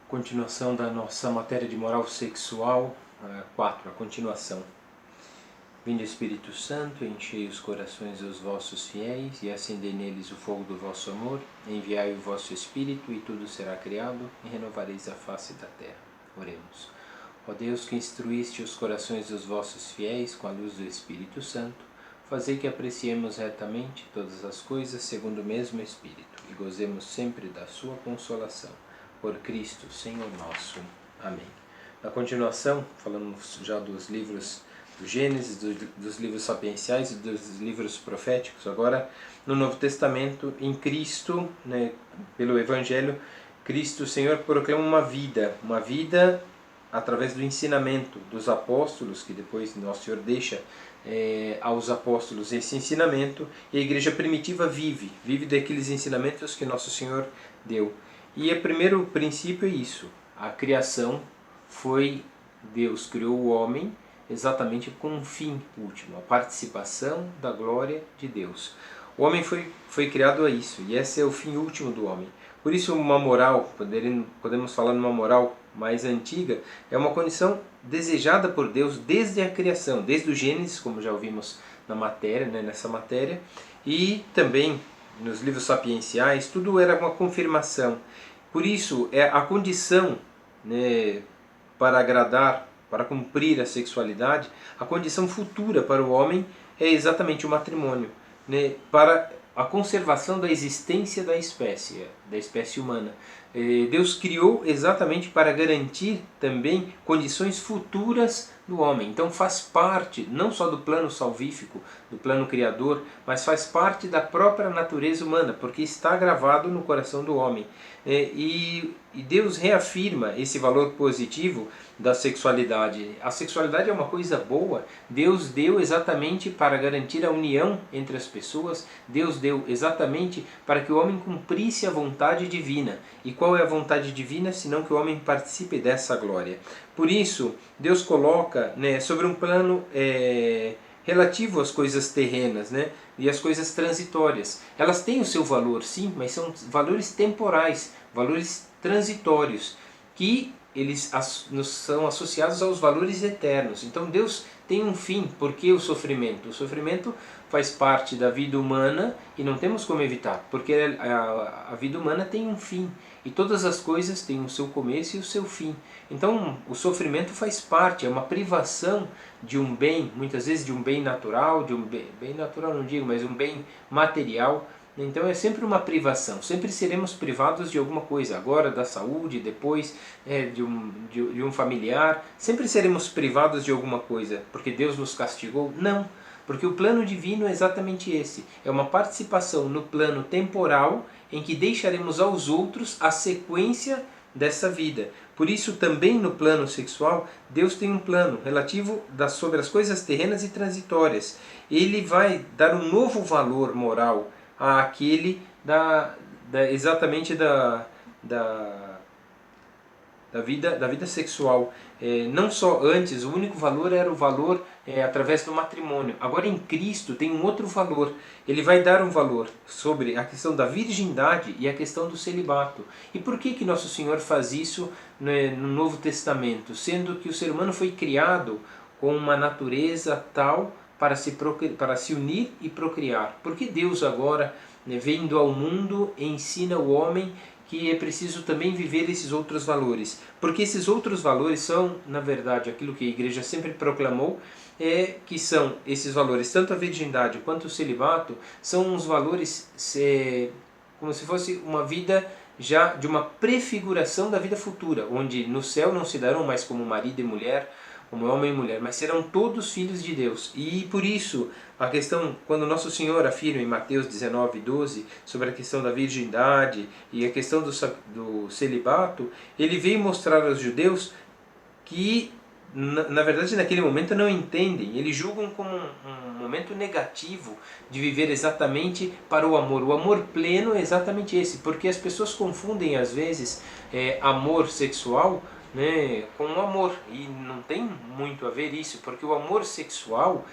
Continuação da nossa matéria de moral sexual, 4, a continuação. Vinde Espírito Santo, enchei os corações dos vossos fiéis e acendei neles o fogo do vosso amor. Enviai o vosso Espírito e tudo será criado e renovareis a face da terra. Oremos. Ó Deus, que instruíste os corações dos vossos fiéis com a luz do Espírito Santo, fazei que apreciemos retamente todas as coisas segundo o mesmo Espírito e gozemos sempre da sua consolação. Por Cristo, Senhor nosso. Amém. Na continuação, falamos já dos livros do Gênesis, dos livros sapienciais e dos livros proféticos. Agora, no Novo Testamento, em Cristo, pelo Evangelho, Cristo, o Senhor, proclama uma vida através do ensinamento dos apóstolos, que depois Nosso Senhor deixa aos apóstolos esse ensinamento, e a igreja primitiva vive daqueles ensinamentos que Nosso Senhor deu. E o primeiro princípio é isso: a criação foi, Deus criou o homem exatamente com um fim último, a participação da glória de Deus. O homem foi criado a isso, e esse é o fim último do homem. Por isso, uma moral, podemos falar numa moral mais antiga, é uma condição desejada por Deus desde a criação, desde o Gênesis, como já ouvimos na matéria, nessa matéria, e também nos livros sapienciais, tudo era uma confirmação. Por isso, a condição para agradar, para cumprir a sexualidade, a condição futura para o homem é exatamente o matrimônio, para a conservação da existência da espécie humana. Deus criou exatamente para garantir também condições futuras do homem. Então faz parte não só do plano salvífico, do plano criador, mas faz parte da própria natureza humana, porque está gravado no coração do homem. E Deus reafirma esse valor positivo da sexualidade. A sexualidade é uma coisa boa. Deus deu exatamente para garantir a união entre as pessoas. Deus deu exatamente para que o homem cumprisse a vontade divina. E qual é a vontade divina, senão que o homem participe dessa glória? Por isso, Deus coloca sobre um plano relativo às coisas terrenas, e às coisas transitórias. Elas têm o seu valor, sim, mas são valores temporais, valores transitórios, que eles são associados aos valores eternos. Então Deus tem um fim. Por que o sofrimento? O sofrimento faz parte da vida humana e não temos como evitar, porque a vida humana tem um fim. E todas as coisas têm o seu começo e o seu fim. Então o sofrimento faz parte, é uma privação de um bem, muitas vezes de um bem natural, de um bem natural não digo, mas um bem material. Então é sempre uma privação, sempre seremos privados de alguma coisa, agora da saúde, depois de um familiar, sempre seremos privados de alguma coisa, porque Deus nos castigou? Não, porque o plano divino é exatamente esse, é uma participação no plano temporal em que deixaremos aos outros a sequência dessa vida. Por isso também no plano sexual, Deus tem um plano relativo sobre as coisas terrenas e transitórias. Ele vai dar um novo valor moral àquele exatamente da vida sexual. Não só antes, o único valor era o valor através do matrimônio. Agora em Cristo tem um outro valor. Ele vai dar um valor sobre a questão da virgindade e a questão do celibato. E por que Nosso Senhor faz isso no Novo Testamento? Sendo que o ser humano foi criado com uma natureza tal para se unir e procriar. Porque Deus agora, vindo ao mundo, ensina o homem que é preciso também viver esses outros valores. Porque esses outros valores são, na verdade, aquilo que a igreja sempre proclamou, que são esses valores, tanto a virgindade quanto o celibato, são uns valores como se fosse uma vida já de uma prefiguração da vida futura, onde no céu não se darão mais como marido e mulher, como homem e mulher, mas serão todos filhos de Deus. E por isso, a questão, quando Nosso Senhor afirma em Mateus 19:12, sobre a questão da virgindade e a questão do celibato, ele veio mostrar aos judeus que, na verdade, naquele momento não entendem, eles julgam como um momento negativo de viver exatamente para o amor. O amor pleno é exatamente esse, porque as pessoas confundem às vezes amor sexual com o amor, e não tem muito a ver isso, porque o amor sexual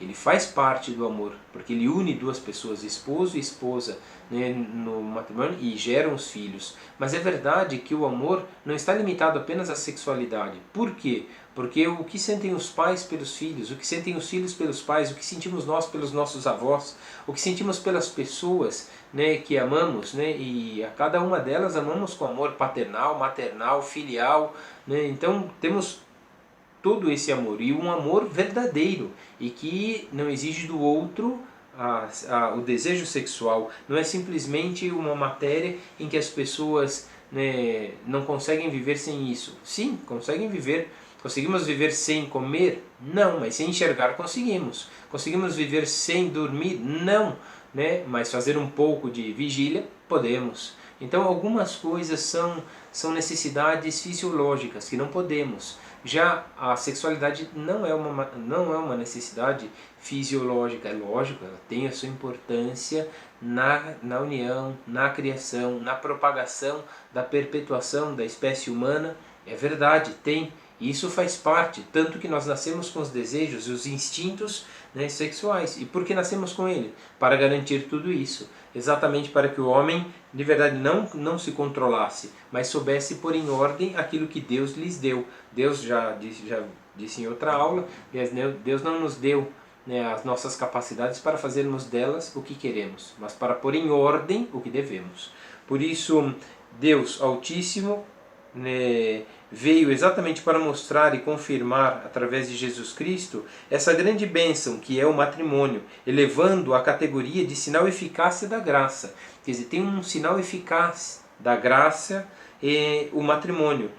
ele faz parte do amor, porque ele une duas pessoas, esposo e esposa, né, no matrimônio, e geram os filhos. Mas é verdade que o amor não está limitado apenas à sexualidade. Por quê? Porque o que sentem os pais pelos filhos, o que sentem os filhos pelos pais, o que sentimos nós pelos nossos avós, o que sentimos pelas pessoas, né, que amamos, né, e a cada uma delas amamos com amor paternal, maternal, filial, né, então temos todo esse amor, e um amor verdadeiro, e que não exige do outro o desejo sexual. Não é simplesmente uma matéria em que as pessoas, né, não conseguem viver sem isso. Sim, conseguem viver. Conseguimos viver sem comer? Não, mas sem enxergar conseguimos. Conseguimos viver sem dormir? Não, né? Mas fazer um pouco de vigília? Podemos. Então algumas coisas são necessidades fisiológicas que não podemos. Já a sexualidade não é uma necessidade fisiológica, é lógico, ela tem a sua importância na união, na criação, na propagação, da perpetuação da espécie humana, é verdade, tem. Isso faz parte, tanto que nós nascemos com os desejos e os instintos, né, sexuais. E por que nascemos com ele? Para garantir tudo isso. Exatamente para que o homem, de verdade, não se controlasse, mas soubesse pôr em ordem aquilo que Deus lhes deu. Deus já disse em outra aula, Deus não nos deu, né, as nossas capacidades para fazermos delas o que queremos, mas para pôr em ordem o que devemos. Por isso, Deus Altíssimo, né, veio exatamente para mostrar e confirmar, através de Jesus Cristo, essa grande bênção que é o matrimônio, elevando a categoria de sinal eficácia da graça. Quer dizer, tem um sinal eficaz da graça o matrimônio.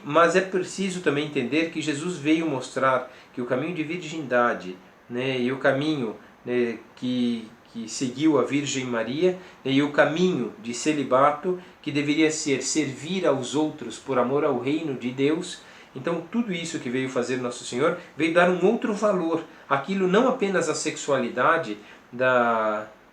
Mas é preciso também entender que Jesus veio mostrar que o caminho de virgindade, né, e o caminho, né, que seguiu a Virgem Maria, e o caminho de celibato, que deveria ser servir aos outros por amor ao reino de Deus. Então tudo isso que veio fazer Nosso Senhor, veio dar um outro valor, aquilo não apenas a sexualidade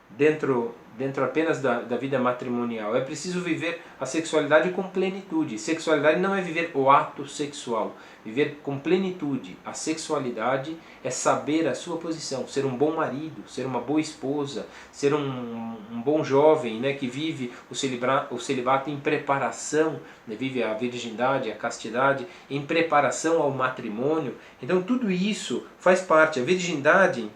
dentro apenas da vida matrimonial. É preciso viver a sexualidade com plenitude. Sexualidade não é viver o ato sexual. Viver com plenitude a sexualidade é saber a sua posição, ser um bom marido, ser uma boa esposa, ser um bom jovem, né, que vive o celibato em preparação, né, vive a virgindade, a castidade, em preparação ao matrimônio. Então tudo isso faz parte. A virgindade,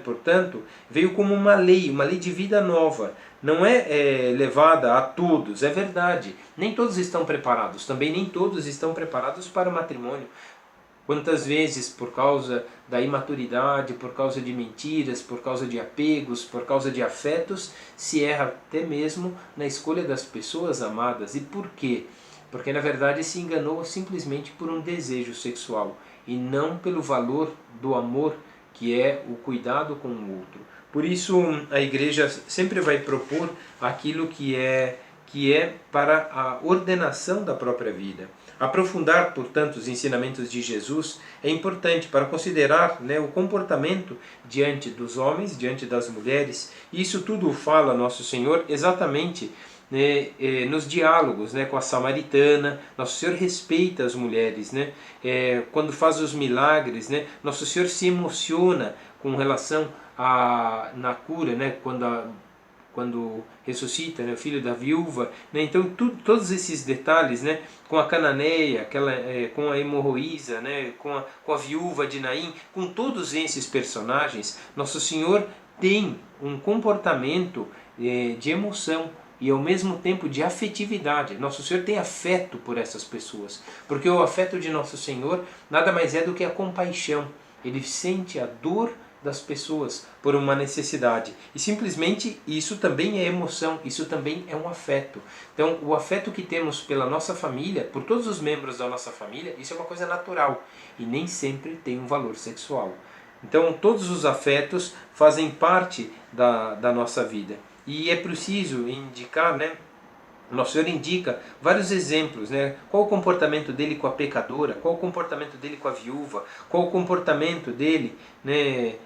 portanto, veio como uma lei de vida nova. Não é levada a todos, é verdade. Nem todos estão preparados, também nem todos estão preparados para o matrimônio. Quantas vezes, por causa da imaturidade, por causa de mentiras, por causa de apegos, por causa de afetos, se erra até mesmo na escolha das pessoas amadas. E por quê? Porque na verdade se enganou simplesmente por um desejo sexual e não pelo valor do amor, que é o cuidado com o outro. Por isso a Igreja sempre vai propor aquilo que é para a ordenação da própria vida. Aprofundar, portanto, os ensinamentos de Jesus é importante para considerar, né, o comportamento diante dos homens, diante das mulheres. E isso tudo fala Nosso Senhor exatamente, né, nos diálogos, né, com a samaritana. Nosso Senhor respeita as mulheres, né, quando faz os milagres, né, Nosso Senhor se emociona com relação na cura, né, quando ressuscita, né, o filho da viúva, né, então todos esses detalhes, né, com a cananeia, com a hemorroísa, né, com a viúva de Naim, com todos esses personagens, Nosso Senhor tem um comportamento de emoção e ao mesmo tempo de afetividade. Nosso Senhor tem afeto por essas pessoas, porque o afeto de Nosso Senhor nada mais é do que a compaixão. Ele sente a dor das pessoas por uma necessidade. E simplesmente isso também é emoção, isso também é um afeto. Então o afeto que temos pela nossa família, por todos os membros da nossa família, isso é uma coisa natural e nem sempre tem um valor sexual. Então todos os afetos fazem parte da nossa vida. E é preciso indicar, né, Nosso Senhor indica vários exemplos, né? Qual o comportamento dele com a pecadora, qual o comportamento dele com a viúva, qual o comportamento dele, né,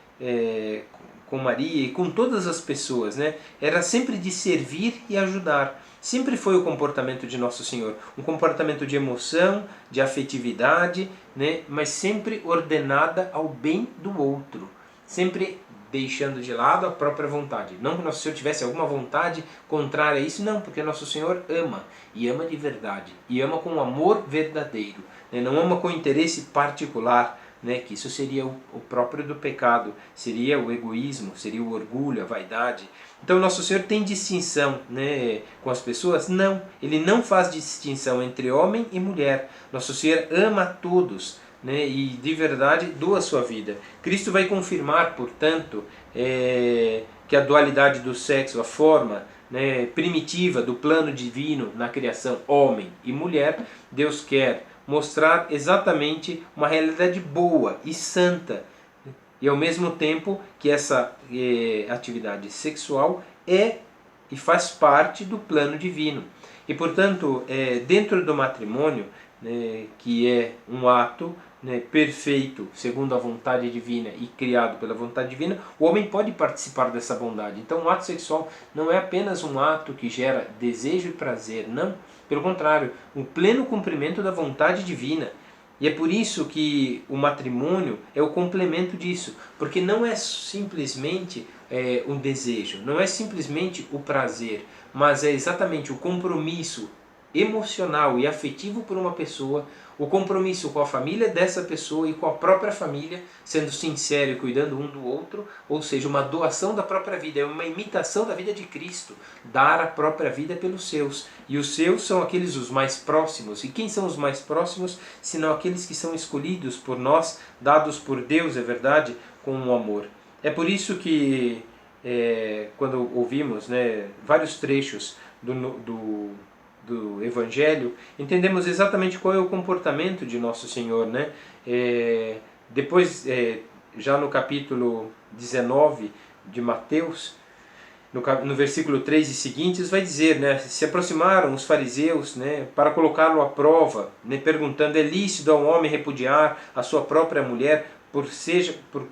com Maria e com todas as pessoas, né, era sempre de servir e ajudar. Sempre foi o comportamento de Nosso Senhor, um comportamento de emoção, de afetividade, né, mas sempre ordenada ao bem do outro, sempre deixando de lado a própria vontade. Não que Nosso Senhor tivesse alguma vontade contrária a isso, não, porque Nosso Senhor ama, e ama de verdade, e ama com amor verdadeiro, né, não ama com interesse particular, né, que isso seria o próprio do pecado, seria o egoísmo, seria o orgulho, a vaidade. Então Nosso Senhor tem distinção, né, com as pessoas? Não, Ele não faz distinção entre homem e mulher. Nosso Senhor ama a todos, né, e de verdade doa a sua vida. Cristo vai confirmar, portanto, que a dualidade do sexo, a forma, né, primitiva do plano divino na criação, homem e mulher, Deus quer mostrar exatamente uma realidade boa e santa, e ao mesmo tempo que essa atividade sexual é e faz parte do plano divino. E portanto, dentro do matrimônio, né, que é um ato, né, perfeito segundo a vontade divina e criado pela vontade divina, o homem pode participar dessa bondade. Então o ato sexual não é apenas um ato que gera desejo e prazer, não. Pelo contrário, o pleno cumprimento da vontade divina. E é por isso que o matrimônio é o complemento disso, porque não é simplesmente um desejo, não é simplesmente o prazer, mas é exatamente o compromisso emocional e afetivo por uma pessoa, o compromisso com a família dessa pessoa e com a própria família, sendo sincero e cuidando um do outro, ou seja, uma doação da própria vida, é uma imitação da vida de Cristo, dar a própria vida pelos seus. E os seus são aqueles os mais próximos. E quem são os mais próximos, senão aqueles que são escolhidos por nós, dados por Deus, é verdade, com o amor. É por isso que, quando ouvimos, né, vários trechos do Evangelho, entendemos exatamente qual é o comportamento de Nosso Senhor, né? Depois, já no capítulo 19 de Mateus, no versículo 3 e seguintes, vai dizer, né, se aproximaram os fariseus, né, para colocá-lo à prova, né, perguntando, é lícito a um homem repudiar a sua própria mulher, por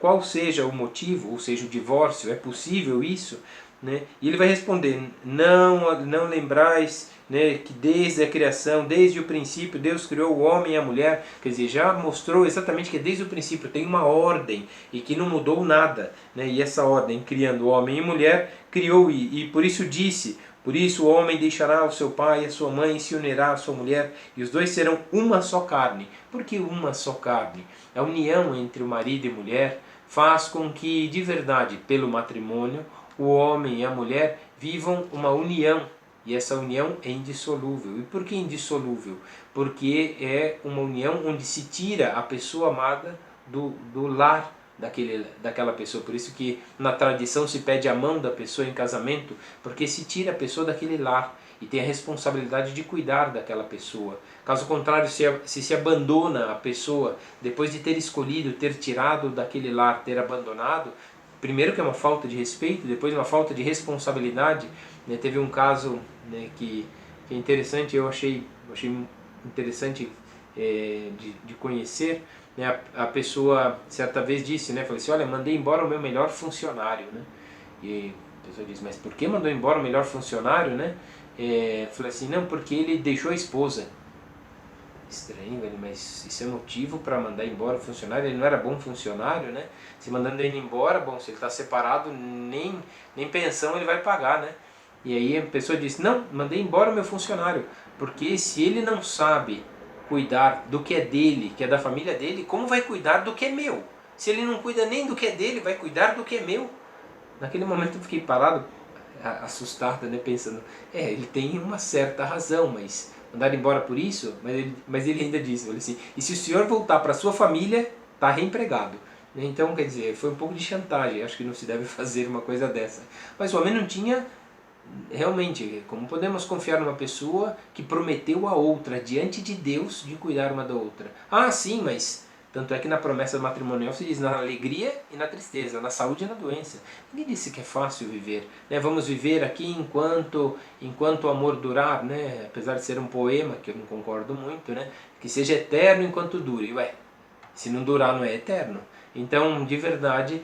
qual seja o motivo, ou seja, o divórcio, é possível isso? Né? E ele vai responder, não lembrais, né, que desde a criação, desde o princípio, Deus criou o homem e a mulher. Quer dizer, já mostrou exatamente que desde o princípio tem uma ordem e que não mudou nada, né? E essa ordem, criando o homem e mulher, criou e por isso disse, por isso o homem deixará o seu pai e a sua mãe e se unirá à sua mulher, e os dois serão uma só carne. Por que uma só carne? A união entre o marido e mulher faz com que, de verdade, pelo matrimônio, o homem e a mulher vivam uma união, e essa união é indissolúvel. E por que indissolúvel? Porque é uma união onde se tira a pessoa amada do lar daquela pessoa. Por isso que na tradição se pede a mão da pessoa em casamento, porque se tira a pessoa daquele lar e tem a responsabilidade de cuidar daquela pessoa. Caso contrário, se abandona a pessoa depois de ter escolhido, ter tirado daquele lar, ter abandonado, primeiro que é uma falta de respeito, depois uma falta de responsabilidade. Né? Teve um caso, né, que é interessante, eu achei interessante de conhecer. Né? A pessoa certa vez disse, né, falou assim, olha, mandei embora o meu melhor funcionário. Né? E a pessoa disse, mas por que mandou embora o melhor funcionário? Né? Falei assim, não, porque ele deixou a esposa. Estranho, velho, mas isso é motivo para mandar embora o funcionário? Ele não era bom funcionário, né? Se mandando ele embora, bom, se ele está separado, nem pensão ele vai pagar, né? E aí a pessoa disse, não, mandei embora o meu funcionário, porque se ele não sabe cuidar do que é dele, que é da família dele, como vai cuidar do que é meu? Se ele não cuida nem do que é dele, vai cuidar do que é meu? Naquele momento eu fiquei parado, assustado, né, pensando, ele tem uma certa razão, mas mandar embora por isso? Mas ele ainda disse, assim, e se o senhor voltar para sua família, está reempregado. Então, quer dizer, foi um pouco de chantagem, acho que não se deve fazer uma coisa dessa. Mas o homem não tinha, realmente, como podemos confiar numa pessoa que prometeu a outra, diante de Deus, de cuidar uma da outra? Ah, sim, mas... Tanto é que na promessa matrimonial se diz na alegria e na tristeza, na saúde e na doença. Ninguém disse que é fácil viver. Né? Vamos viver aqui enquanto o amor durar, né? Apesar de ser um poema, que eu não concordo muito, né? Que seja eterno enquanto dure. Ué, se não durar não é eterno. Então, de verdade,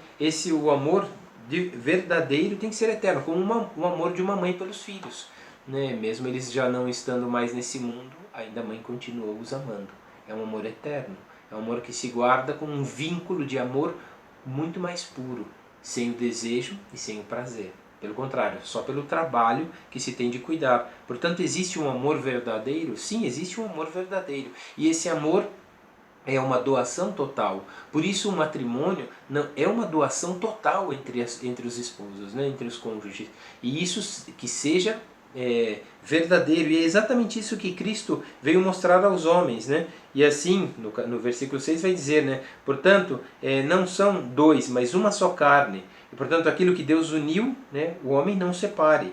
o amor verdadeiro tem que ser eterno, como o amor de uma mãe pelos filhos, né? Mesmo eles já não estando mais nesse mundo, ainda a mãe continua os amando. É um amor eterno, é um amor que se guarda com um vínculo de amor muito mais puro, sem o desejo e sem o prazer. Pelo contrário, só pelo trabalho que se tem de cuidar. Portanto, existe um amor verdadeiro? Sim, existe um amor verdadeiro. E esse amor é uma doação total. Por isso o matrimônio não é uma doação total entre os esposos, né? Entre os cônjuges. E isso que seja verdadeiro. E é exatamente isso que Cristo veio mostrar aos homens, né? E assim, no versículo 6 vai dizer, né? Portanto, não são dois, mas uma só carne. E, portanto, aquilo que Deus uniu, né, o homem não separe.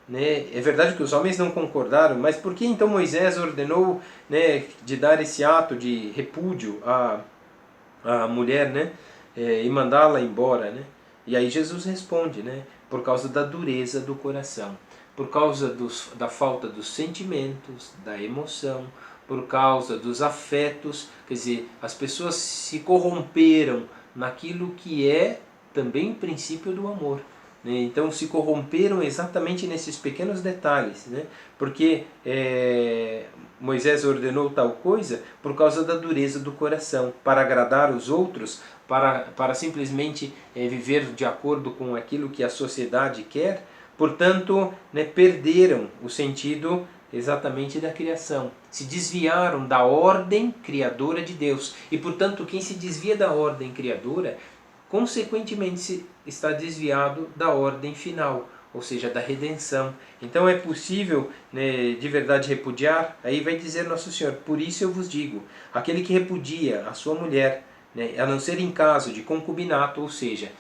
Né? É verdade que os homens não concordaram, mas por que então Moisés ordenou, né, de dar esse ato de repúdio à mulher, né, e mandá-la embora? Né? E aí Jesus responde, né, por causa da dureza do coração, por causa da falta dos sentimentos, da emoção, por causa dos afetos. Quer dizer, as pessoas se corromperam naquilo que é também o princípio do amor. Então se corromperam exatamente nesses pequenos detalhes, né? Porque Moisés ordenou tal coisa por causa da dureza do coração, para agradar os outros, para simplesmente viver de acordo com aquilo que a sociedade quer. Portanto, né, perderam o sentido exatamente da criação, se desviaram da ordem criadora de Deus. E portanto, quem se desvia da ordem criadora, consequentemente está desviado da ordem final, ou seja, da redenção. Então é possível, né, de verdade repudiar? Aí vai dizer Nosso Senhor: por isso eu vos digo, aquele que repudia a sua mulher, né, a não ser em caso de concubinato, ou seja,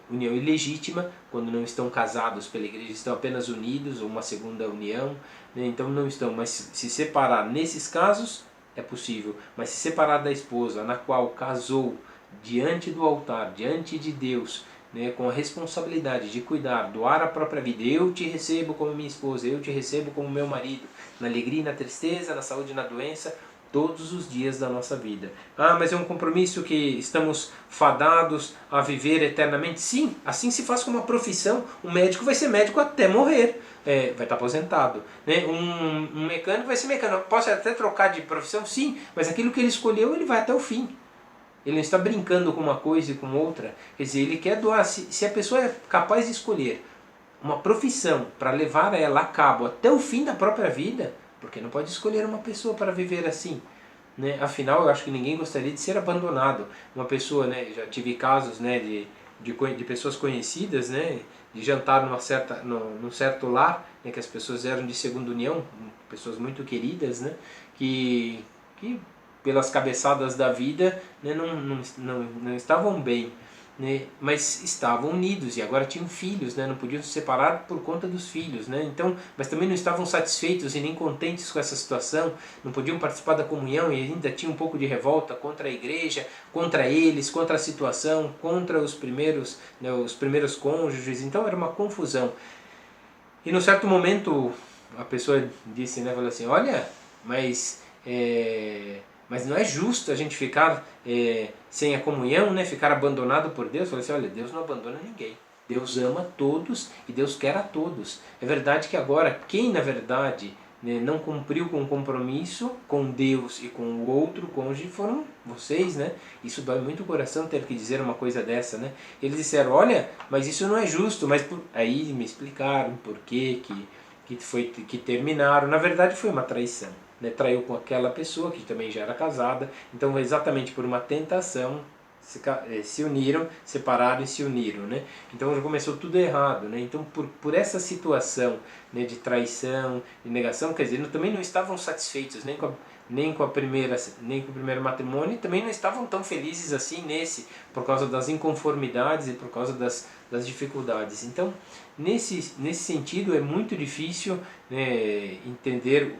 união ilegítima, quando não estão casados pela igreja, estão apenas unidos, ou uma segunda união, né, então não estão, mas se separar nesses casos é possível, mas se separar da esposa na qual casou diante do altar, diante de Deus, né, com a responsabilidade de cuidar, doar a própria vida. Eu te recebo como minha esposa, eu te recebo como meu marido, na alegria e na tristeza, na saúde e na doença, todos os dias da nossa vida. Ah, mas é um compromisso que estamos fadados a viver eternamente? Sim, assim se faz com uma profissão. Um médico vai ser médico até morrer, vai estar aposentado. Né? Um mecânico vai ser mecânico. Posso até trocar de profissão? Sim, mas aquilo que ele escolheu, ele vai até o fim. Ele não está brincando com uma coisa e com outra. Quer dizer, ele quer doar. Se a pessoa é capaz de escolher uma profissão para levar ela a cabo até o fim da própria vida, porque não pode escolher uma pessoa para viver assim? Né? Afinal, eu acho que ninguém gostaria de ser abandonado. Uma pessoa, né, já tive casos, né, de pessoas conhecidas, né, de jantar num certo lar, né, que as pessoas eram de segunda união, pessoas muito queridas, né, que pelas cabeçadas da vida, né, não estavam bem, né, mas estavam unidos e agora tinham filhos, né, não podiam se separar por conta dos filhos, né, então, mas também não estavam satisfeitos e nem contentes com essa situação, não podiam participar da comunhão e ainda tinha um pouco de revolta contra a igreja, contra eles, contra a situação, contra os primeiros cônjuges. Então era uma confusão. E num certo momento a pessoa disse, né, falou assim: olha, mas não é justo a gente ficar sem a comunhão, né? Ficar abandonado por Deus. Eu falei assim: olha, Deus não abandona ninguém. Deus ama todos e Deus quer a todos. É verdade que agora, quem na verdade, né, não cumpriu com o compromisso com Deus e com o outro cônjuge foram vocês, né? Isso dói muito o coração ter que dizer uma coisa dessa, né? Eles disseram: olha, mas isso não é justo. Mas aí me explicaram por que terminaram. Na verdade foi uma traição. Né, traiu com aquela pessoa que também já era casada, então exatamente por uma tentação se uniram, separaram e se uniram, né? Então já começou tudo errado, né? Então por essa situação, né, de traição, de negação, quer dizer, também não estavam satisfeitos nem com o primeiro matrimônio, e também não estavam tão felizes assim por causa das inconformidades e por causa das dificuldades. Então nesse sentido é muito difícil, né, entender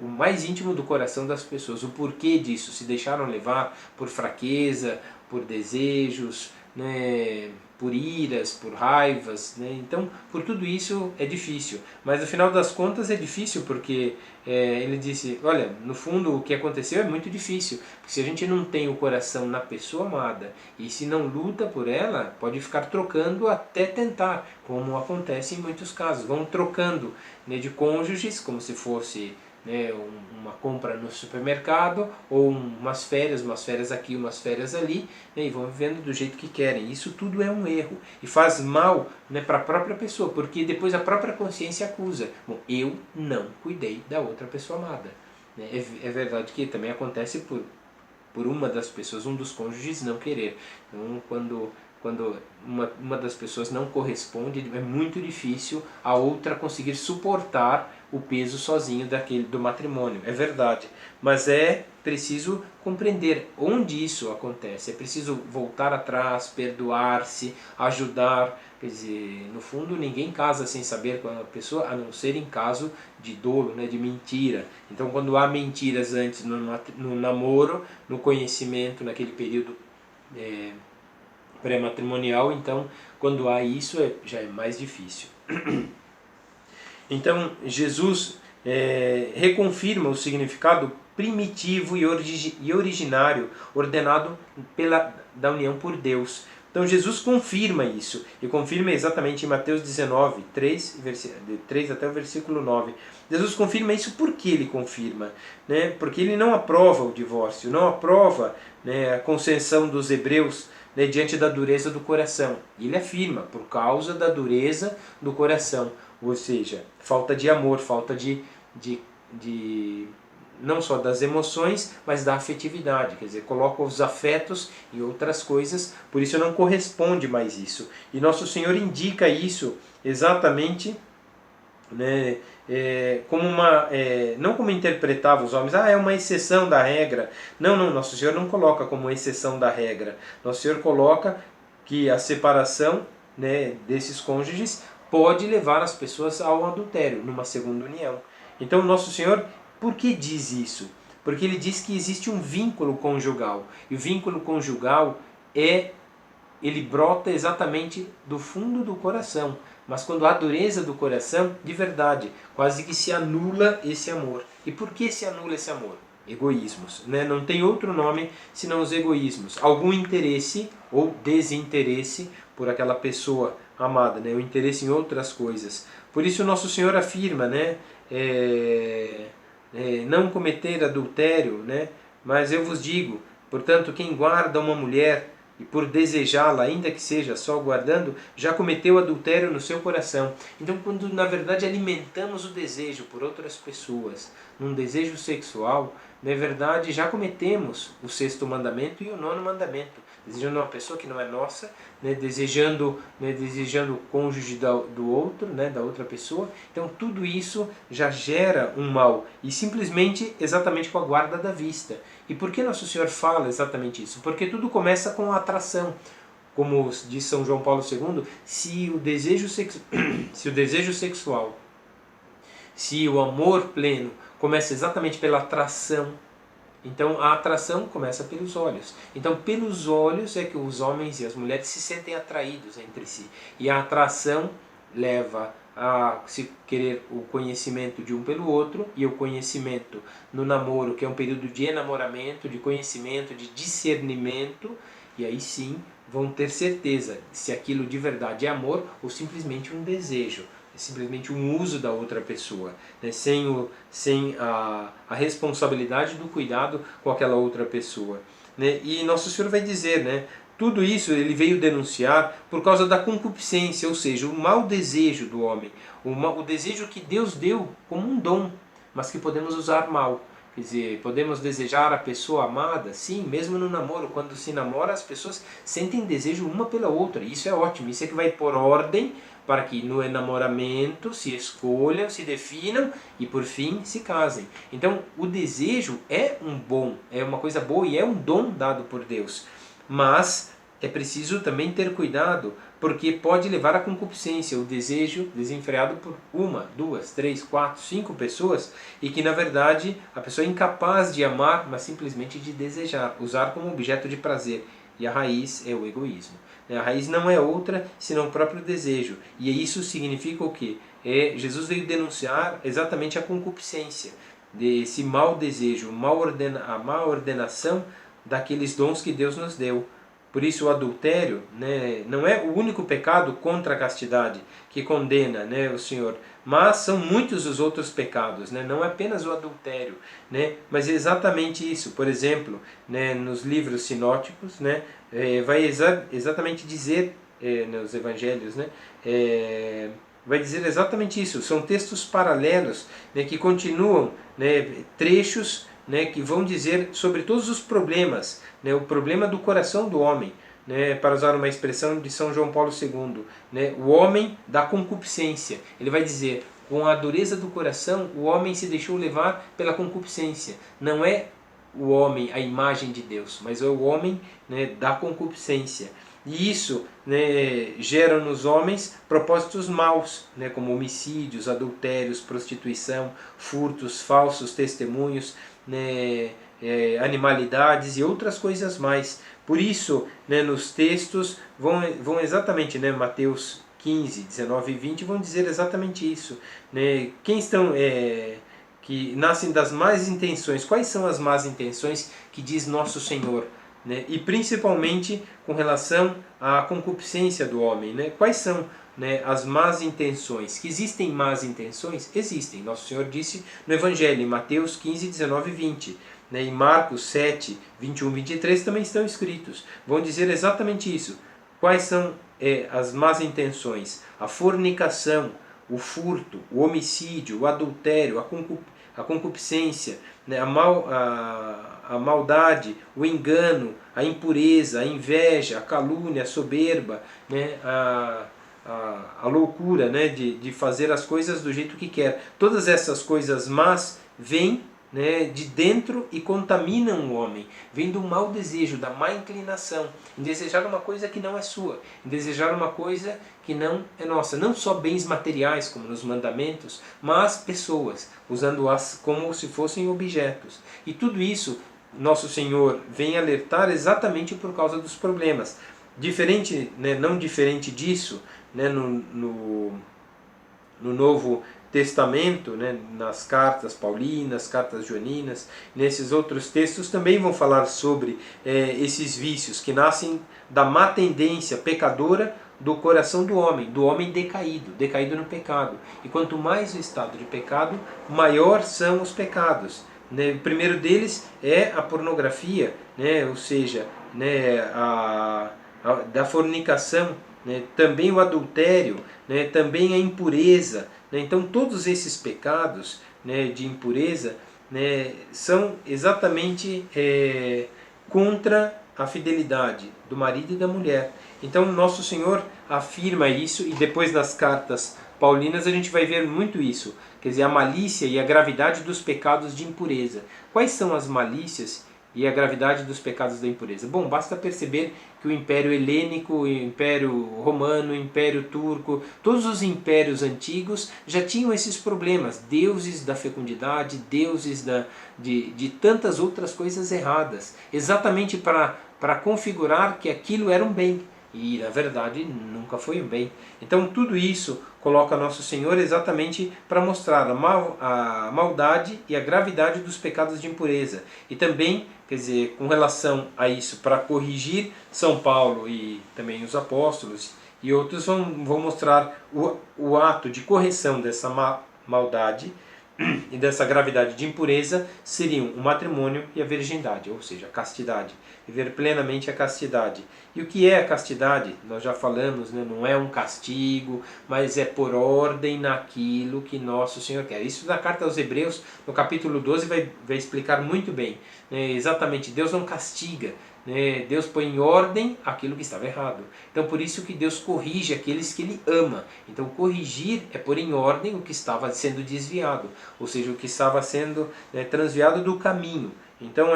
o mais íntimo do coração das pessoas, o porquê disso, se deixaram levar por fraqueza, por desejos, né, por iras, por raivas, né? Então, por tudo isso é difícil. Mas no final das contas é difícil porque ele disse, olha, no fundo o que aconteceu é muito difícil. Porque se a gente não tem o coração na pessoa amada e se não luta por ela, pode ficar trocando até tentar, como acontece em muitos casos. Vão trocando, né, de cônjuges, como se fosse, né, uma compra no supermercado, ou umas férias aqui, umas férias ali, né, e vão vivendo do jeito que querem. Isso tudo é um erro e faz mal, né, para a própria pessoa, porque depois a própria consciência acusa. Bom, eu não cuidei da outra pessoa amada. Né? É verdade que também acontece por uma das pessoas, um dos cônjuges não querer. Então, quando uma das pessoas não corresponde, é muito difícil a outra conseguir suportar o peso sozinho do matrimônio. É verdade, mas é preciso compreender onde isso acontece. É preciso voltar atrás, perdoar-se, ajudar. Quer dizer, no fundo ninguém casa sem saber com a pessoa, a não ser em caso de dolo, né, de mentira. Então quando há mentiras antes no namoro, no conhecimento, naquele período pré-matrimonial, então quando há isso já é mais difícil. Então Jesus reconfirma o significado primitivo e originário ordenado da união por Deus. Então Jesus confirma isso, e confirma exatamente em Mateus 19, 3 até o versículo 9. Jesus confirma isso. Por que ele confirma? Né? Porque ele não aprova o divórcio, não aprova, né, a concessão dos hebreus, né, diante da dureza do coração. Ele afirma, por causa da dureza do coração, ou seja, falta de amor, falta de não só das emoções, mas da afetividade, quer dizer, coloca os afetos em outras coisas, por isso não corresponde mais isso. E Nosso Senhor indica isso exatamente, né, como não como interpretava os homens, é uma exceção da regra. Não, Nosso Senhor não coloca como exceção da regra. Nosso Senhor coloca que a separação, né, desses cônjuges pode levar as pessoas ao adultério, numa segunda união. Então Nosso Senhor, por que diz isso? Porque ele diz que existe um vínculo conjugal. E o vínculo conjugal ele brota exatamente do fundo do coração. Mas quando há dureza do coração, de verdade, quase que se anula esse amor. E por que se anula esse amor? Egoísmos, né? Não tem outro nome senão os egoísmos. Algum interesse ou desinteresse por aquela pessoa amada, né? O interesse em outras coisas. Por isso Nosso Senhor afirma, né? Não cometer adultério, né? Mas eu vos digo, portanto, quem guarda uma mulher e por desejá-la, ainda que seja só guardando, já cometeu adultério no seu coração. Então, quando na verdade alimentamos o desejo por outras pessoas, num desejo sexual, na verdade já cometemos o 6º mandamento e o 9º mandamento. Desejando uma pessoa que não é nossa, né, desejando o cônjuge do outro, né, da outra pessoa. Então tudo isso já gera um mal, e simplesmente exatamente com a guarda da vista. E por que Nosso Senhor fala exatamente isso? Porque tudo começa com a atração. Como diz São João Paulo II, se o desejo sexual, se o amor pleno começa exatamente pela atração, então a atração começa pelos olhos. Então pelos olhos é que os homens e as mulheres se sentem atraídos entre si. E a atração leva a se querer o conhecimento de um pelo outro, e o conhecimento no namoro, que é um período de enamoramento, de conhecimento, de discernimento, e aí sim vão ter certeza se aquilo de verdade é amor ou simplesmente um desejo, é simplesmente um uso da outra pessoa, né? sem a responsabilidade do cuidado com aquela outra pessoa, né? E Nosso Senhor vai dizer, né, tudo isso ele veio denunciar por causa da concupiscência, ou seja, o mau desejo do homem, o desejo que Deus deu como um dom, mas que podemos usar mal. Quer dizer, podemos desejar a pessoa amada, sim, mesmo no namoro. Quando se namora, as pessoas sentem desejo uma pela outra. Isso é ótimo, isso é que vai pôr ordem para que no enamoramento se escolham, se definam e por fim se casem. Então o desejo é uma coisa boa e é um dom dado por Deus. Mas é preciso também ter cuidado, porque pode levar à concupiscência, o desejo desenfreado por 1, 2, 3, 4, 5 pessoas, e que na verdade a pessoa é incapaz de amar, mas simplesmente de desejar, usar como objeto de prazer. e a raiz é o egoísmo. A raiz não é outra senão o próprio desejo. E isso significa o quê? Jesus veio denunciar exatamente a concupiscência, desse mau desejo, a má ordenação daqueles dons que Deus nos deu. Por isso o adultério, né, não é o único pecado contra a castidade que condena, né, o Senhor, mas são muitos os outros pecados, né, não é apenas o adultério, né, mas é exatamente isso. Por exemplo, né, nos livros sinóticos, né, vai exatamente dizer, nos evangelhos, né, vai dizer exatamente isso. São textos paralelos, né, que continuam, né, trechos, né, que vão dizer sobre todos os problemas, né, o problema do coração do homem, né, para usar uma expressão de São João Paulo II, né, o homem da concupiscência. Ele vai dizer, com a dureza do coração, o homem se deixou levar pela concupiscência. Não é o homem a imagem de Deus, mas é o homem, né, da concupiscência. E isso, né, gera nos homens propósitos maus, né, como homicídios, adultérios, prostituição, furtos, falsos testemunhos, né, animalidades e outras coisas mais. Por isso, né, nos textos vão exatamente, né, Mateus 15, 19 e 20 vão dizer exatamente isso. Né, quem estão... que nascem das más intenções. Quais são as más intenções que diz Nosso Senhor? Né? E principalmente com relação à concupiscência do homem. Né? Quais são, né, as más intenções? Que existem más intenções? Existem. Nosso Senhor disse no Evangelho, em Mateus 15, 19 e 20. Né? Em Marcos 7, 21 e 23 também estão escritos. Vão dizer exatamente isso. Quais são as más intenções? A fornicação, o furto, o homicídio, o adultério, a concupiscência, né, a maldade, o engano, a impureza, a inveja, a calúnia, a soberba, né, a loucura, né, de fazer as coisas do jeito que quer. Todas essas coisas más vêm, né, de dentro e contaminam o homem. Vem do mau desejo, da má inclinação, em desejar uma coisa que não é sua, em desejar uma coisa que não é nossa. Não só bens materiais, como nos mandamentos, mas pessoas, usando-as como se fossem objetos. E tudo isso, Nosso Senhor vem alertar exatamente por causa dos problemas. Diferente, né, não diferente disso, né, no Novo Testamento, né, nas cartas paulinas, cartas joaninas, nesses outros textos também vão falar sobre esses vícios que nascem da má tendência pecadora do coração do homem decaído no pecado. E quanto mais o estado de pecado, maior são os pecados. Né? O primeiro deles é a pornografia, né? Ou seja, né, da fornicação, né? Também o adultério, né? Também a impureza. Né? Então todos esses pecados, né, de impureza, né, são exatamente contra a fidelidade do marido e da mulher. Então Nosso Senhor afirma isso, e depois nas cartas paulinas a gente vai ver muito isso. Quer dizer, a malícia e a gravidade dos pecados de impureza. Quais são as malícias e a gravidade dos pecados da impureza? Bom, basta perceber que o Império Helênico, o Império Romano, o Império Turco, todos os impérios antigos já tinham esses problemas. Deuses da fecundidade, deuses de tantas outras coisas erradas. Exatamente para configurar que aquilo era um bem. E, na verdade, nunca foi um bem. Então, tudo isso coloca Nosso Senhor exatamente para mostrar a maldade e a gravidade dos pecados de impureza. E também, quer dizer, com relação a isso, para corrigir, São Paulo e também os apóstolos e outros vão mostrar o ato de correção dessa maldade e dessa gravidade de impureza seriam o matrimônio e a virgindade, ou seja, a castidade. Viver plenamente a castidade. E o que é a castidade? Nós já falamos, né? Não é um castigo, mas é por ordem naquilo que Nosso Senhor quer. Isso na carta aos Hebreus, no capítulo 12, vai explicar muito bem. Exatamente, Deus não castiga, né? Deus põe em ordem aquilo que estava errado. Então por isso que Deus corrige aqueles que Ele ama. Então corrigir é pôr em ordem o que estava sendo desviado, ou seja, o que estava sendo, né, transviado do caminho. Então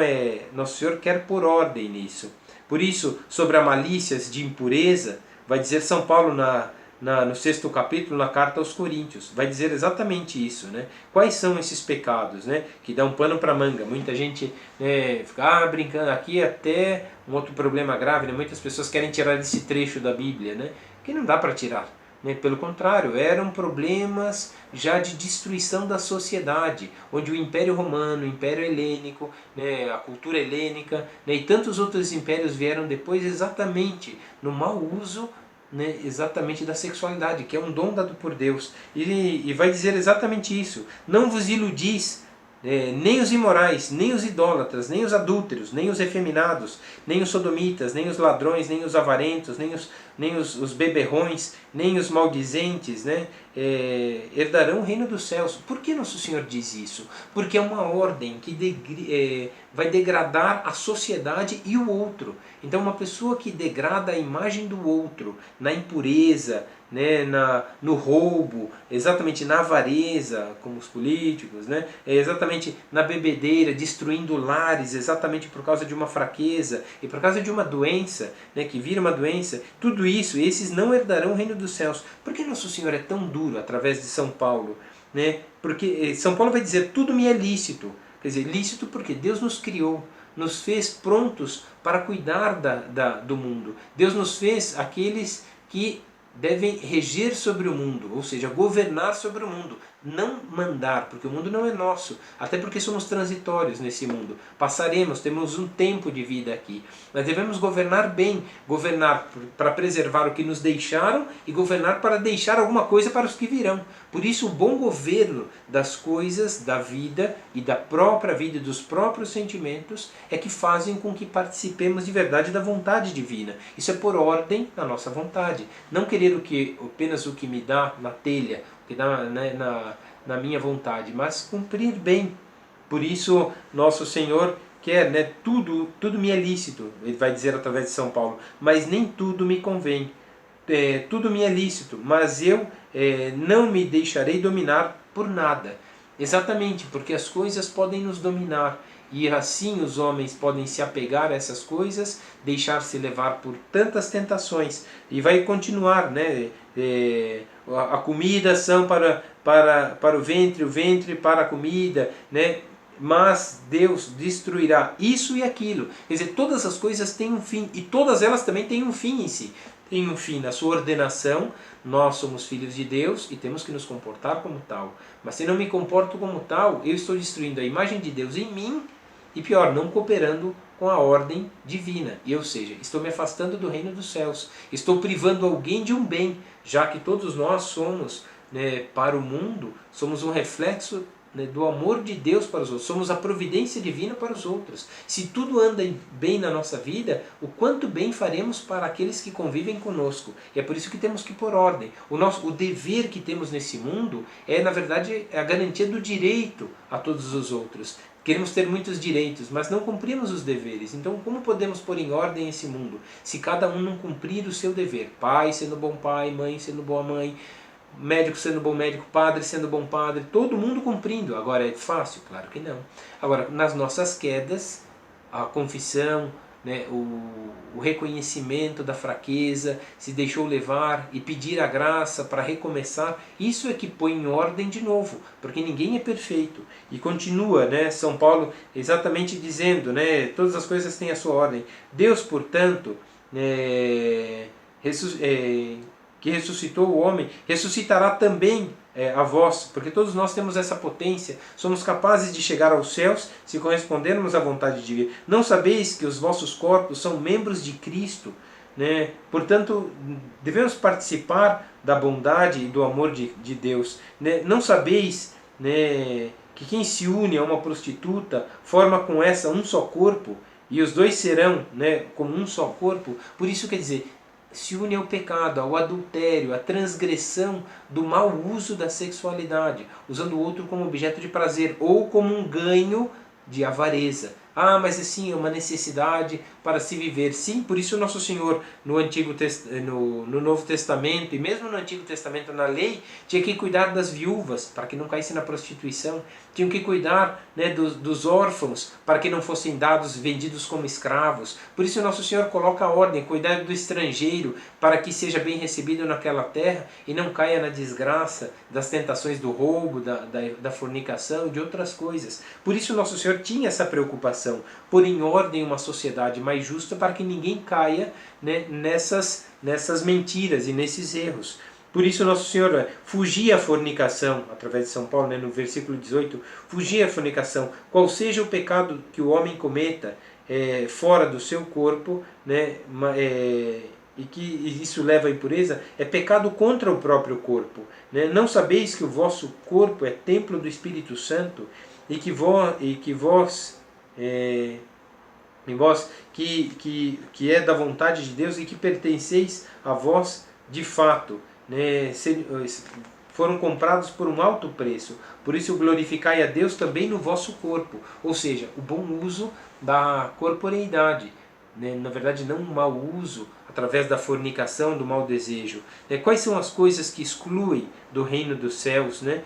Nosso Senhor quer pôr ordem nisso. Por isso, sobre a malícias de impureza, vai dizer São Paulo no 6º capítulo, na carta aos Coríntios. Vai dizer exatamente isso, né? Quais são esses pecados, né? Que dão pano para manga. Muita gente, né, fica brincando aqui, até um outro problema grave, né? Muitas pessoas querem tirar esse trecho da Bíblia, né? Que não dá para tirar. Pelo contrário, eram problemas já de destruição da sociedade, onde o Império Romano, o Império Helênico, a cultura helênica, e tantos outros impérios vieram depois exatamente no mau uso, exatamente da sexualidade, que é um dom dado por Deus. E vai dizer exatamente isso: não vos iludis, nem os imorais, nem os idólatras, nem os adúlteros, nem os efeminados, nem os sodomitas, nem os ladrões, nem os avarentos, nem os beberrões, nem os maldizentes, herdarão o reino dos céus. Por que Nosso Senhor diz isso? Porque é uma ordem que vai degradar a sociedade e o outro. Então uma pessoa que degrada a imagem do outro na impureza, no roubo, exatamente na avareza, como os políticos, exatamente na bebedeira, destruindo lares, exatamente por causa de uma fraqueza e por causa de uma doença, que vira uma doença, tudo isso, esses não herdarão o reino dos céus. Por que Nosso Senhor é tão duro através de São Paulo? Porque São Paulo vai dizer: tudo me é lícito. Quer dizer, lícito porque Deus nos criou, nos fez prontos para cuidar do mundo. Deus nos fez aqueles que devem reger sobre o mundo, ou seja, governar sobre o mundo, não mandar, porque o mundo não é nosso, até porque somos transitórios nesse mundo, passaremos, temos um tempo de vida aqui, mas devemos governar bem, governar para preservar o que nos deixaram e governar para deixar alguma coisa para os que virão. Por isso o bom governo das coisas, da vida e da própria vida e dos próprios sentimentos é que fazem com que participemos de verdade da vontade divina. Isso é por ordem da nossa vontade, não querer apenas o que me dá na telha, que dá na minha vontade, mas cumprir bem. Por isso Nosso Senhor quer, tudo me é lícito, ele vai dizer através de São Paulo, mas nem tudo me convém. Tudo me é lícito, mas eu não me deixarei dominar por nada. Exatamente, porque as coisas podem nos dominar, e assim os homens podem se apegar a essas coisas, deixar-se levar por tantas tentações. E vai continuar, a comida são para o ventre para a comida, mas Deus destruirá isso e aquilo. Quer dizer, todas as coisas têm um fim, e todas elas também têm um fim em si. Tem um fim na sua ordenação, nós somos filhos de Deus e temos que nos comportar como tal. Mas se não me comporto como tal, eu estou destruindo a imagem de Deus em mim, e pior, não cooperando com a ordem divina. E, ou seja, estou me afastando do reino dos céus. Estou privando alguém de um bem, já que todos nós somos, para o mundo, somos um reflexo do amor de Deus para os outros. Somos a providência divina para os outros. Se tudo anda bem na nossa vida, o quanto bem faremos para aqueles que convivem conosco. E é por isso que temos que pôr ordem. O dever que temos nesse mundo na verdade, a garantia do direito a todos os outros. Queremos ter muitos direitos, mas não cumprimos os deveres. Então, como podemos pôr em ordem esse mundo, se cada um não cumprir o seu dever? Pai sendo bom pai, mãe sendo boa mãe, médico sendo bom médico, padre sendo bom padre, todo mundo cumprindo. Agora é fácil? Claro que não. Agora, nas nossas quedas, a confissão, o reconhecimento da fraqueza, se deixou levar e pedir a graça para recomeçar, isso é que põe em ordem de novo, porque ninguém é perfeito. E continua, São Paulo exatamente dizendo, todas as coisas têm a sua ordem. Deus, portanto, que ressuscitou o homem, ressuscitará também a vós, porque todos nós temos essa potência, somos capazes de chegar aos céus se correspondermos à vontade divina. Não sabeis que os vossos corpos são membros de Cristo? Portanto, devemos participar da bondade e do amor de Deus. Não sabeis que quem se une a uma prostituta forma com essa um só corpo, e os dois serão como um só corpo? Por isso, quer dizer, se une ao pecado, ao adultério, à transgressão do mau uso da sexualidade, usando o outro como objeto de prazer ou como um ganho de avareza. Ah, mas assim, é uma necessidade para se viver. Sim, por isso Nosso Senhor no Novo Testamento, e mesmo no Antigo Testamento, na lei, tinha que cuidar das viúvas, para que não caíssem na prostituição. Tinham que cuidar, né, dos órfãos, para que não fossem vendidos como escravos. Por isso Nosso Senhor coloca a ordem, cuidar do estrangeiro, para que seja bem recebido naquela terra e não caia na desgraça das tentações do roubo, da fornicação e de outras coisas. Por isso Nosso Senhor tinha essa preocupação, pôr em ordem uma sociedade mais justa para que ninguém caia, né, nessas mentiras e nesses erros. Por isso Nosso Senhor fugia à fornicação, através de São Paulo, né, no versículo 18, fugia à fornicação, qual seja o pecado que o homem cometa fora do seu corpo, né, e que isso leva à impureza, é pecado contra o próprio corpo. Né? Não sabeis que o vosso corpo é templo do Espírito Santo e que vós que é da vontade de Deus e que pertenceis a vós de fato, né? Foram comprados por um alto preço, por isso glorificai a Deus também no vosso corpo, ou seja, o bom uso da corporeidade, né? Na verdade não um mau uso através da fornicação, do mau desejo. Quais são as coisas que excluem do reino dos céus, né?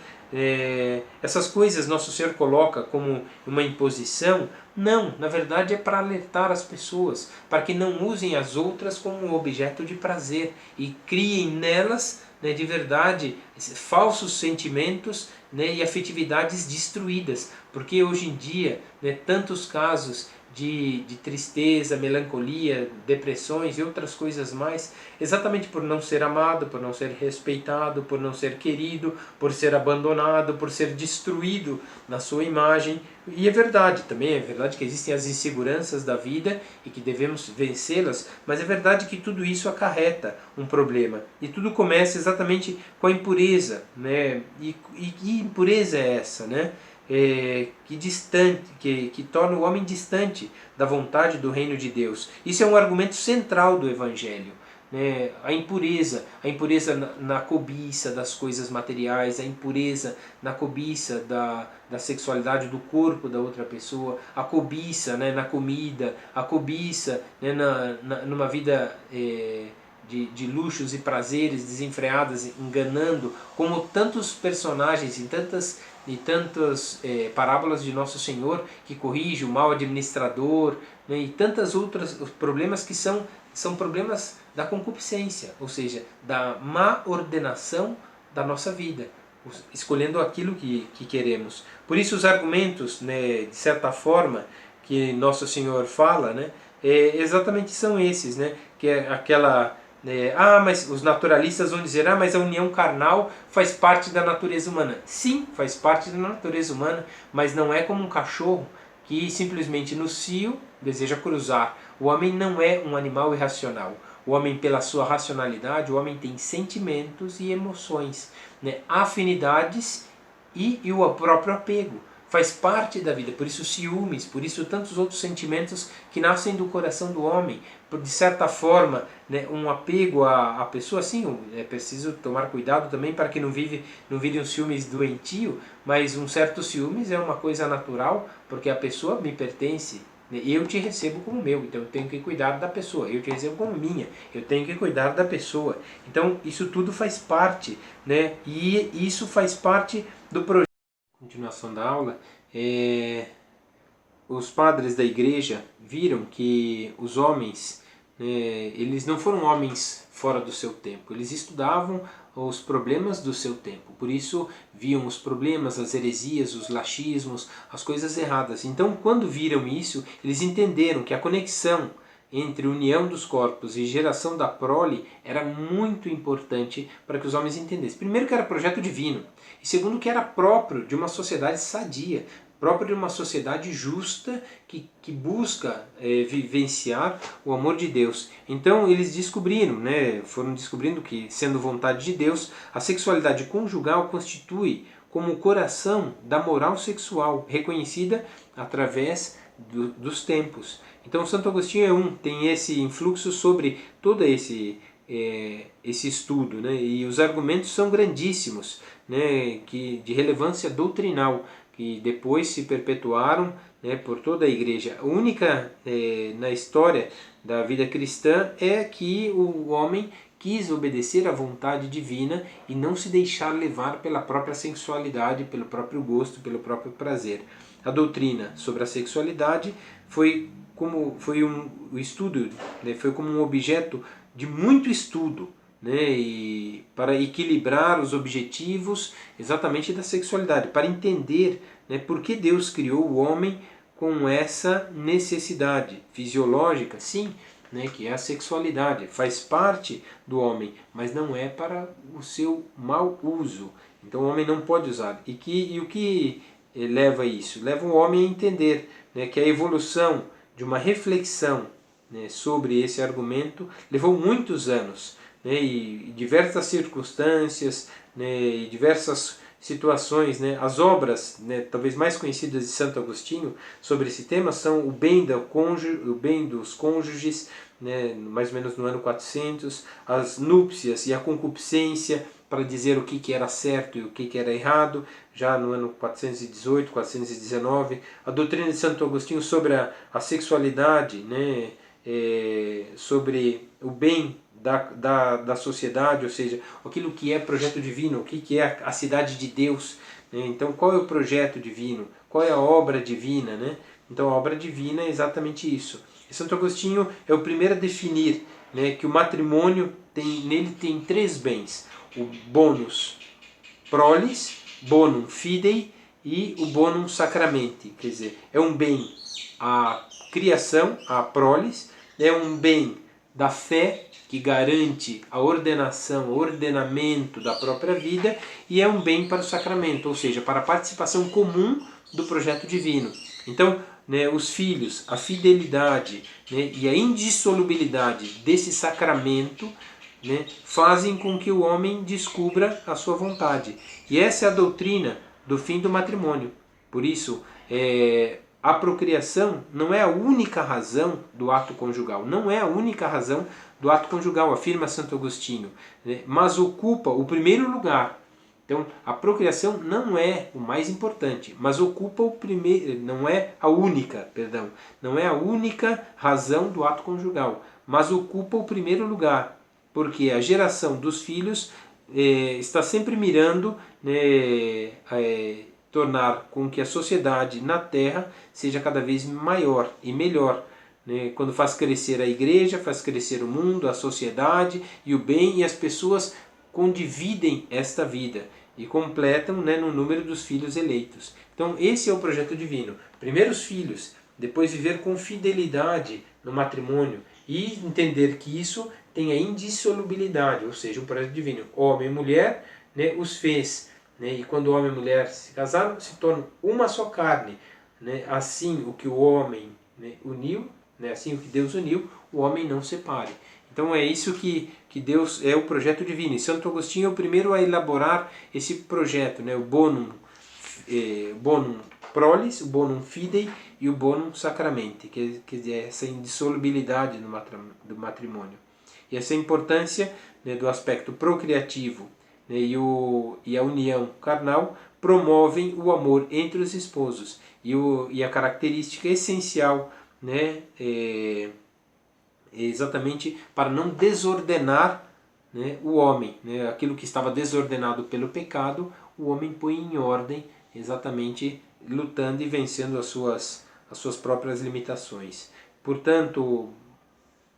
Essas coisas Nosso Senhor coloca como uma imposição? Não, na verdade é para alertar as pessoas, para que não usem as outras como objeto de prazer e criem nelas, né, de verdade, falsos sentimentos, né, e afetividades destruídas. Porque hoje em dia, né, tantos casos de tristeza, melancolia, depressões e outras coisas mais, exatamente por não ser amado, por não ser respeitado, por não ser querido, por ser abandonado, por ser destruído na sua imagem. E é verdade, também é verdade que existem as inseguranças da vida e que devemos vencê-las, mas é verdade que tudo isso acarreta um problema. E tudo começa exatamente com a impureza, né? E que impureza é essa, né? Que torna o homem distante da vontade do reino de Deus. Isso é um argumento central do Evangelho. Né? A impureza na cobiça das coisas materiais, a impureza na cobiça da sexualidade do corpo da outra pessoa, a cobiça, né, na comida, a cobiça, né, numa vida de luxos e prazeres desenfreadas, enganando, como tantos personagens em tantas parábolas de Nosso Senhor, que corrige o mau administrador, né, e tantas outras problemas que são problemas da concupiscência, ou seja, da má ordenação da nossa vida, escolhendo aquilo que queremos. Por isso os argumentos, né, de certa forma, que Nosso Senhor fala, né, exatamente são esses, né, que é aquela... mas os naturalistas vão dizer, mas a união carnal faz parte da natureza humana. Sim, faz parte da natureza humana, mas não é como um cachorro que simplesmente no cio deseja cruzar. O homem não é um animal irracional. O homem, pela sua racionalidade, o homem tem sentimentos e emoções, né? Afinidades e o próprio apego. Faz parte da vida, por isso ciúmes, por isso tantos outros sentimentos que nascem do coração do homem. De certa forma, né, um apego à pessoa, sim, é preciso tomar cuidado também para que não vire um ciúmes doentio, mas um certo ciúmes é uma coisa natural, porque a pessoa me pertence. Eu te recebo como meu, então eu tenho que cuidar da pessoa. Eu te recebo como minha, eu tenho que cuidar da pessoa. Então isso tudo faz parte, né? E isso faz parte do projeto. Continuação da aula, os padres da igreja viram que os homens, eles não foram homens fora do seu tempo, eles estudavam os problemas do seu tempo, por isso viam os problemas, as heresias, os laxismos, as coisas erradas. Então quando viram isso, eles entenderam que a conexão entre união dos corpos e geração da prole era muito importante para que os homens entendessem. Primeiro que era projeto divino, e segundo que era próprio de uma sociedade sadia, próprio de uma sociedade justa que busca vivenciar o amor de Deus. Então eles descobriram, foram descobrindo que, sendo vontade de Deus, a sexualidade conjugal constitui como o coração da moral sexual, reconhecida através dos tempos. Então Santo Agostinho tem esse influxo sobre todo esse estudo, né? E os argumentos são grandíssimos, né? De relevância doutrinal, que depois se perpetuaram, né, por toda a igreja. A única na história da vida cristã é que o homem quis obedecer à vontade divina e não se deixar levar pela própria sensualidade, pelo próprio gosto, pelo próprio prazer. A doutrina sobre a sexualidade foi como o estudo, né, foi como um objeto de muito estudo, né, e para equilibrar os objetivos exatamente da sexualidade, para entender, né, por que Deus criou o homem com essa necessidade fisiológica, sim, né, que é a sexualidade, faz parte do homem, mas não é para o seu mau uso. Então o homem não pode usar. E o que leva a isso? Leva o homem a entender, né, que a evolução de uma reflexão, né, sobre esse argumento levou muitos anos, né, e diversas circunstâncias, né, e diversas situações, né, as obras, né, talvez mais conhecidas de Santo Agostinho sobre esse tema são o bem dos cônjuges, né, mais ou menos no ano 400, as núpcias e a concupiscência, para dizer o que era certo e o que era errado, já no ano 418, 419, a doutrina de Santo Agostinho sobre a sexualidade, né, sobre o bem da sociedade, ou seja, aquilo que é projeto divino, o que é a cidade de Deus, né? Então qual é o projeto divino, qual é a obra divina, né? Então a obra divina é exatamente isso. E Santo Agostinho é o primeiro a definir, né, que o matrimônio nele tem três bens: o bonus prolis, bonum fidei e o bonum sacramenti. Quer dizer, é um bem a criação, a prolis, é um bem da fé, que garante a ordenação, o ordenamento da própria vida, e é um bem para o sacramento, ou seja, para a participação comum do projeto divino. Então, né, os filhos, a fidelidade, né, e a indissolubilidade desse sacramento, né, fazem com que o homem descubra a sua vontade. E essa é a doutrina do fim do matrimônio. Por isso, a procriação não é a única razão do ato conjugal, não é a única razão do ato conjugal, afirma Santo Agostinho, né, mas ocupa o primeiro lugar. Então, a procriação não é o mais importante, mas ocupa o primeiro, não é a única, perdão, não é a única razão do ato conjugal, mas ocupa o primeiro lugar, porque a geração dos filhos está sempre mirando, né, tornar com que a sociedade na Terra seja cada vez maior e melhor, né? Quando faz crescer a igreja, faz crescer o mundo, a sociedade e o bem, e as pessoas condividem esta vida e completam, né, no número dos filhos eleitos. Então esse é o projeto divino. Primeiro os filhos, depois viver com fidelidade no matrimônio e entender que isso tem a indissolubilidade, ou seja, um projeto divino. Homem e mulher, né, os fez, né, e quando homem e mulher se casaram, se tornam uma só carne, né, assim o que o homem, né, uniu, né, assim o que Deus uniu, o homem não separe. Então é isso que Deus é o projeto divino. E Santo Agostinho é o primeiro a elaborar esse projeto, né, o bonum prolis, o bonum fidei e o bonum sacramenti, que é essa indissolubilidade do matrimônio. E essa importância, né, do aspecto procriativo, né, e a união carnal promovem o amor entre os esposos. E a característica essencial, né, exatamente para não desordenar, né, o homem, né, aquilo que estava desordenado pelo pecado, o homem põe em ordem, exatamente lutando e vencendo as suas próprias limitações. Portanto,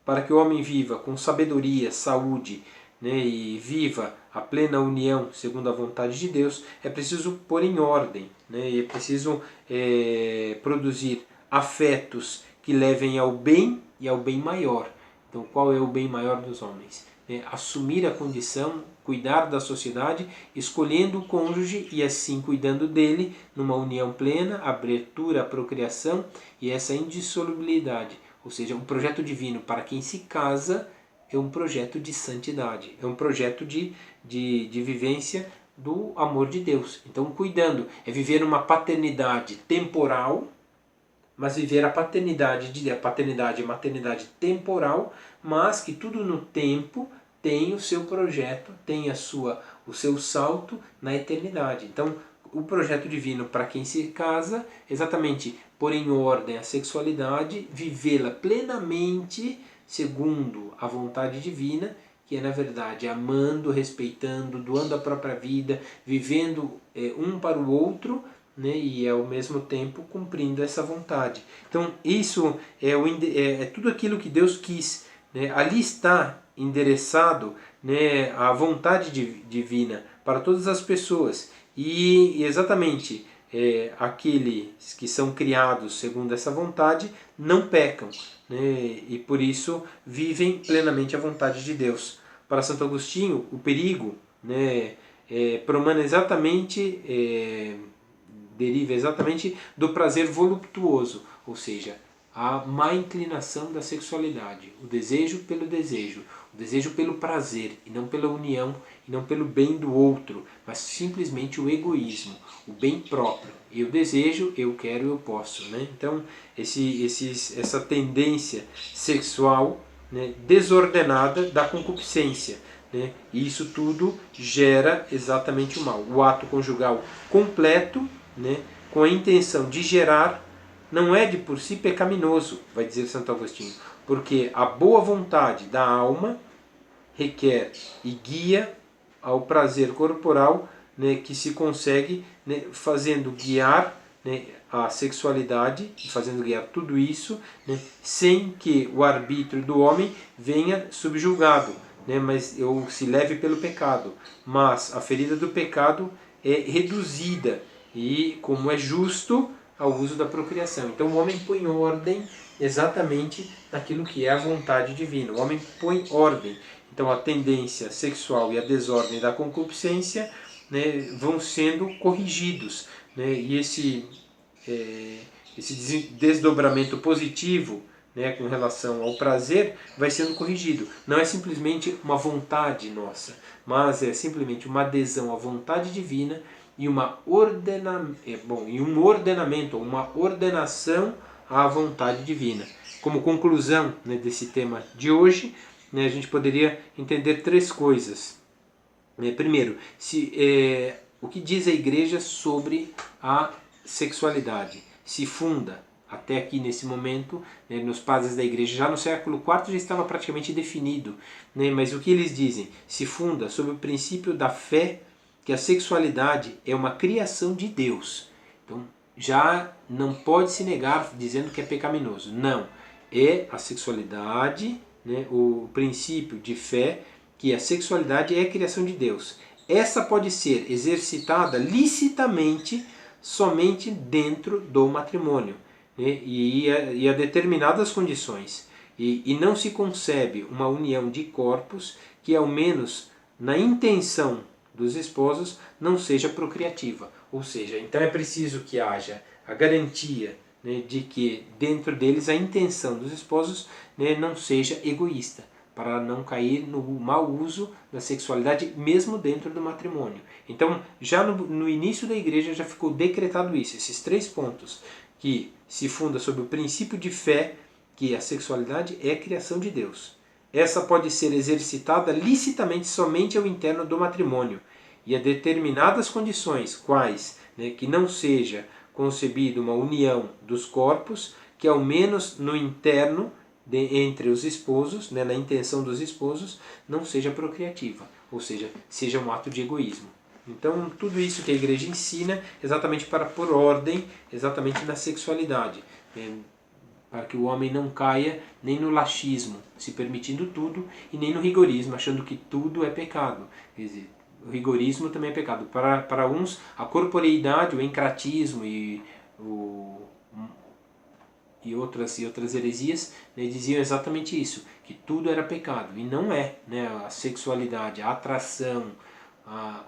para que o homem viva com sabedoria, saúde, né, e viva a plena união segundo a vontade de Deus, é preciso pôr em ordem, né, é preciso produzir afetos que levem ao bem e ao bem maior. Então, qual é o bem maior dos homens? Assumir a condição, cuidar da sociedade, escolhendo o cônjuge e assim cuidando dele numa união plena, abertura à procriação e essa indissolubilidade. Ou seja, um projeto divino para quem se casa é um projeto de santidade, é um projeto de vivência do amor de Deus. Então, cuidando, é viver uma paternidade temporal, mas viver a paternidade e maternidade temporal, mas que tudo no tempo tem o seu projeto, tem o seu salto na eternidade. Então, o projeto divino para quem se casa, exatamente pôr em ordem a sexualidade, vivê-la plenamente segundo a vontade divina, que é na verdade amando, respeitando, doando a própria vida, vivendo um para o outro, né, e ao mesmo tempo cumprindo essa vontade. Então isso é tudo aquilo que Deus quis, né? Ali está endereçado, né, a vontade divina para todas as pessoas, e exatamente aqueles que são criados segundo essa vontade não pecam, né, e por isso vivem plenamente a vontade de Deus. Para Santo Agostinho, o perigo, né, promana exatamente, deriva exatamente do prazer voluptuoso, ou seja, a má inclinação da sexualidade, o desejo pelo prazer, e não pela união, e não pelo bem do outro, mas simplesmente o egoísmo, o bem próprio. Eu desejo, eu quero, eu posso. Né? Então, essa tendência sexual, né, desordenada da concupiscência. Né? E isso tudo gera exatamente o mal. O ato conjugal completo, né, com a intenção de gerar, não é de por si pecaminoso, vai dizer Santo Agostinho, porque a boa vontade da alma requer e guia ao prazer corporal, né, que se consegue, né, fazendo guiar, né, a sexualidade, fazendo guiar tudo isso, né, sem que o arbítrio do homem venha subjugado, né, mas ou se leve pelo pecado. Mas a ferida do pecado é reduzida, e como é justo, ao uso da procriação. Então o homem põe ordem exatamente naquilo que é a vontade divina. O homem põe ordem. Então a tendência sexual e a desordem da concupiscência, né, vão sendo corrigidos. Né, e esse desdobramento positivo, né, com relação ao prazer, vai sendo corrigido. Não é simplesmente uma vontade nossa, mas é simplesmente uma adesão à vontade divina e um ordenamento, uma ordenação à vontade divina. Como conclusão, né, desse tema de hoje, né, a gente poderia entender três coisas. Primeiro, o que diz a Igreja sobre a sexualidade? Se funda, até aqui nesse momento, né, nos padres da Igreja, já no século IV já estava praticamente definido, né, mas o que eles dizem? Se funda sobre o princípio da fé, que a sexualidade é uma criação de Deus. Então já não pode se negar dizendo que é pecaminoso. Não, é a sexualidade, né, o princípio de fé, que a sexualidade é a criação de Deus. Essa pode ser exercitada licitamente somente dentro do matrimônio, né, e a determinadas condições. E não se concebe uma união de corpos que, ao menos na intenção dos esposos, não seja procriativa. Ou seja, então é preciso que haja a garantia, né, de que dentro deles a intenção dos esposos, né, não seja egoísta, para não cair no mau uso da sexualidade mesmo dentro do matrimônio. Então, já no início da Igreja já ficou decretado isso, esses três pontos, que se funda sobre o princípio de fé, que a sexualidade é a criação de Deus. Essa pode ser exercitada licitamente somente ao interno do matrimônio, e a determinadas condições, quais, né, que não seja concebida uma união dos corpos, que ao menos no interno, entre os esposos, né, na intenção dos esposos, não seja procriativa, ou seja, seja um ato de egoísmo. Então tudo isso que a Igreja ensina exatamente para pôr ordem exatamente na sexualidade, para que o homem não caia nem no laxismo, se permitindo tudo, e nem no rigorismo, achando que tudo é pecado. Quer dizer, o rigorismo também é pecado. Para uns, a corporeidade, o encratismo e outras heresias, né, diziam exatamente isso, que tudo era pecado. E não é. Né? A sexualidade, a atração,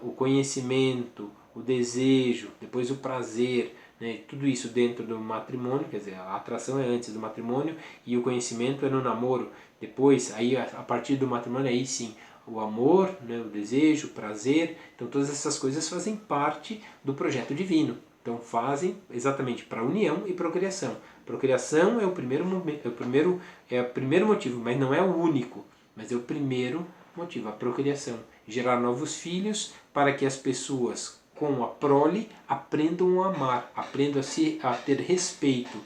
o conhecimento, o desejo, depois o prazer, né, tudo isso dentro do matrimônio, quer dizer, a atração é antes do matrimônio e o conhecimento é no namoro. Depois, aí a partir do matrimônio, aí sim, o amor, né, o desejo, o prazer. Então todas essas coisas fazem parte do projeto divino. Então fazem exatamente para união e procriação. Procriação é o primeiro motivo, mas não é o único, mas é o primeiro motivo, a procriação. Gerar novos filhos para que as pessoas com a prole, aprendam a amar, aprendam a ter respeito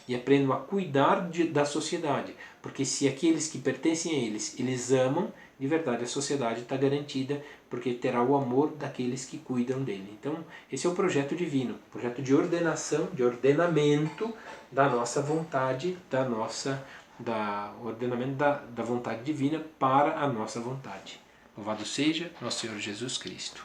e aprendam a cuidar da sociedade. Porque se aqueles que pertencem a eles amam, de verdade a sociedade está garantida, porque terá o amor daqueles que cuidam dele. Então esse é o projeto divino, projeto de ordenação, de ordenamento da nossa vontade, ordenamento da vontade divina para a nossa vontade. Louvado seja nosso Senhor Jesus Cristo.